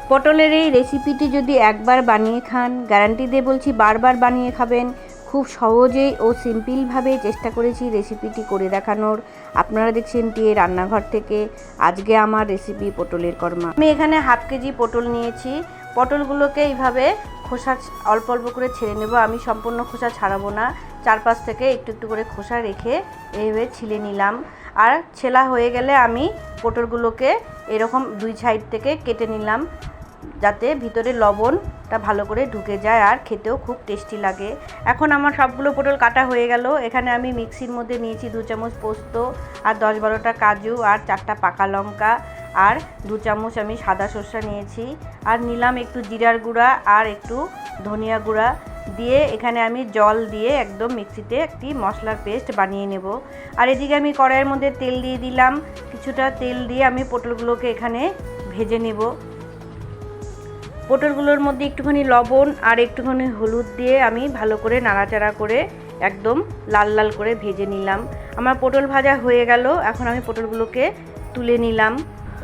পটলের এই রেসিপিটি যদি একবার বানিয়ে খান, গ্যারান্টি দিয়ে বলছি বারবার বানিয়ে খাবেন। খুব সহজেই ও সিম্পলভাবে চেষ্টা করেছি রেসিপিটি করে দেখানোর। আপনারা দেখছেন টিএ রান্নাঘর থেকে। আজকে আমার রেসিপি পটলের কর্মা। আমি এখানে হাফ কেজি পটল নিয়েছি। পটলগুলোকে এইভাবে খোসা অল্প অল্প করে ছেড়ে নেব। আমি সম্পূর্ণ খোসা ছাড়াবো না, চারপাশ থেকে একটু একটু করে খোসা রেখে এইভাবে ছিলে নিলাম। আর ছেলা হয়ে গেলে আমি পটলগুলোকে এরকম দুই সাইড থেকে কেটে নিলাম, যাতে ভিতরে লবণটা ভালো করে ঢুকে যায় আর খেতেও খুব টেস্টি লাগে। এখন আমার সবগুলো পটল কাটা হয়ে গেল। এখানে আমি মিক্সির মধ্যে নিয়েছি 2 চামচ পোস্ত আর 10-12টা কাজু আর 4টা পাকা লঙ্কা আর 2 চামচ আমি সাদা সরষা নিয়েছি। আর নিলাম একটু জিরার গুঁড়া আর একটু ধনিয়া গুঁড়া দিয়ে এখানে আমি জল দিয়ে একদম মিক্সিতে একটি মশলার পেস্ট বানিয়ে নেব। আর এদিকে আমি কড়াইয়ের মধ্যে তেল দিয়ে দিলাম। কিছুটা তেল দিয়ে আমি পটলগুলোকে এখানে ভেজে নেব। পটলগুলোর মধ্যে একটুখানি লবণ আর একটুখানি হলুদ দিয়ে আমি ভালো করে নাড়াচাড়া করে একদম লাল লাল করে ভেজে নিলাম। আমার পটল ভাজা হয়ে গেল। এখন আমি পটলগুলোকে তুলে নিলাম।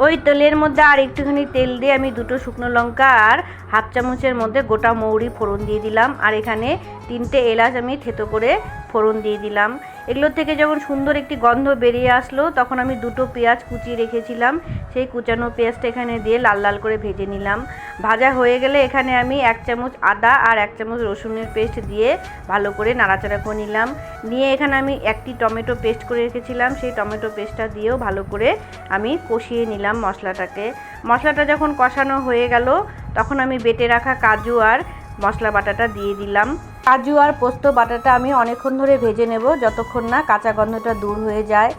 ওই তেলের মধ্যে আর একটুখানি তেল দিয়ে আমি 2টো শুকনো লঙ্কা আর হাফ চামচের মধ্যে গোটা মৌরি ফোড়ন দিয়ে দিলাম। আর এখানে 3টে এলাচ আমি থেতো করে ফোড়ন দিয়ে দিলাম। এগুলোর থেকে যখন সুন্দর একটি গন্ধ বেরিয়ে আসলো, তখন আমি 2টো পেঁয়াজ কুচিয়ে রেখেছিলাম, সেই কুচানো পেঁয়াজটা এখানে দিয়ে লাল লাল করে ভেজে নিলাম। ভাজা হয়ে গেলে এখানে আমি 1 চামচ আদা আর 1 চামচ রসুনের পেস্ট দিয়ে ভালো করে নাড়াচাড়া করে নিলাম। নিয়ে এখানে আমি একটি টমেটো পেস্ট করে রেখেছিলাম, সেই টমেটো পেস্টটা দিয়েও ভালো করে আমি কষিয়ে নিলাম মশলাটাকে। মশলাটা যখন কষানো হয়ে গেল, তখন আমি বেটে রাখা কাজু আর মশলা বাটাটা দিয়ে দিলাম। কাজু আর পোস্ত বাটাটা আমি অনেকক্ষণ ধরে ভেজে নেব, যতক্ষণ না কাঁচা গন্ধটা দূর হয়ে যায়।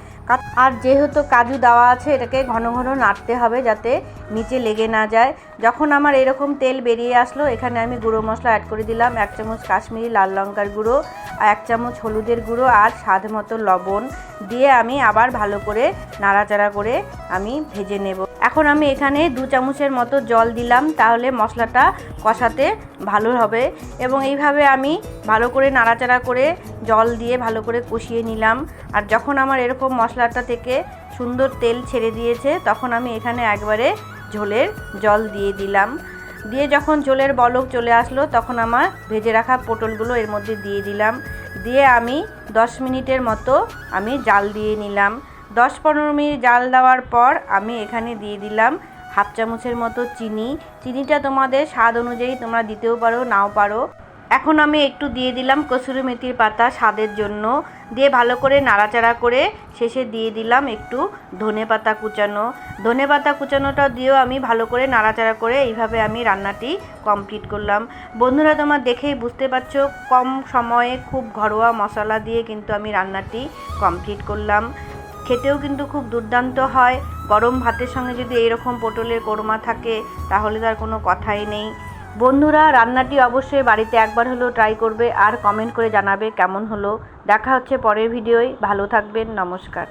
আর যেহেতু কাজু দেওয়া আছে, এটাকে ঘন ঘন নাড়তে হবে যাতে নিচে লেগে না যায়। যখন আমার এরকম তেল বেরিয়ে আসলো, এখানে আমি গুঁড়ো মশলা অ্যাড করে দিলাম। 1 চামচ কাশ্মীরি লাল লঙ্কার গুঁড়ো, 1 চামচ হলুদের গুঁড়ো আর স্বাদ মতো লবণ দিয়ে আমি আবার ভালো করে নাড়াচাড়া করে আমি ভেজে নেব। এখন আমি এখানে 2 চামচের মতো জল দিলাম, তাহলে মশলাটা কষাতে ভালো হবে। এবং এইভাবে আমি ভালো করে নাড়াচাড়া করে জল দিয়ে ভালো করে কষিয়ে নিলাম। আর যখন আমার এরকম মশলাটা থেকে সুন্দর তেল ছেড়ে দিয়েছে, তখন আমি এখানে একবারে ঝোলের জল দিয়ে দিলাম। দিয়ে যখন ঝোলের বলক চলে আসলো, তখন আমার ভেজে রাখা পটলগুলো এর মধ্যে দিয়ে দিলাম। দিয়ে আমি 10 মিনিটের মতো আমি জাল দিয়ে নিলাম। 10-15 মিনিট জাল দেওয়ার পর আমি এখানে দিয়ে দিলাম হাফ চামচের মতো চিনি। চিনিটা তোমাদের স্বাদ অনুযায়ী তোমরা দিতেও পারো, নাও পারো। এখন আমি একটু দিয়ে দিলাম কসুরি মেথির পাতা স্বাদের জন্য। দিয়ে ভালো করে নাড়াচাড়া করে শেষে দিয়ে দিলাম একটু ধনেপাতা কুচানো। ধনেপাতা কুচানোটা দিয়েও আমি ভালো করে নাড়াচাড়া করে এইভাবে আমি রান্নাটি কমপ্লিট করলাম। বন্ধুরা, তোমরা দেখেই বুঝতে পারছো কম সময়ে খুব ঘরোয়া মশলা দিয়ে কিন্তু আমি রান্নাটি কমপ্লিট করলাম। খেতেও কিন্তু খুব দুর্দান্ত হয়। গরম ভাতের সঙ্গে যদি এইরকম পটলের কোরমা থাকে, তাহলে তার কোনো কথাই নেই। বন্ধুরা, রান্নাটি অবশ্যই বাড়িতে একবার হলেও ট্রাই করবে আর কমেন্ট করে জানাবে কেমন হলো। দেখা হচ্ছে পরের ভিডিওয়। ভালো থাকবেন। নমস্কার।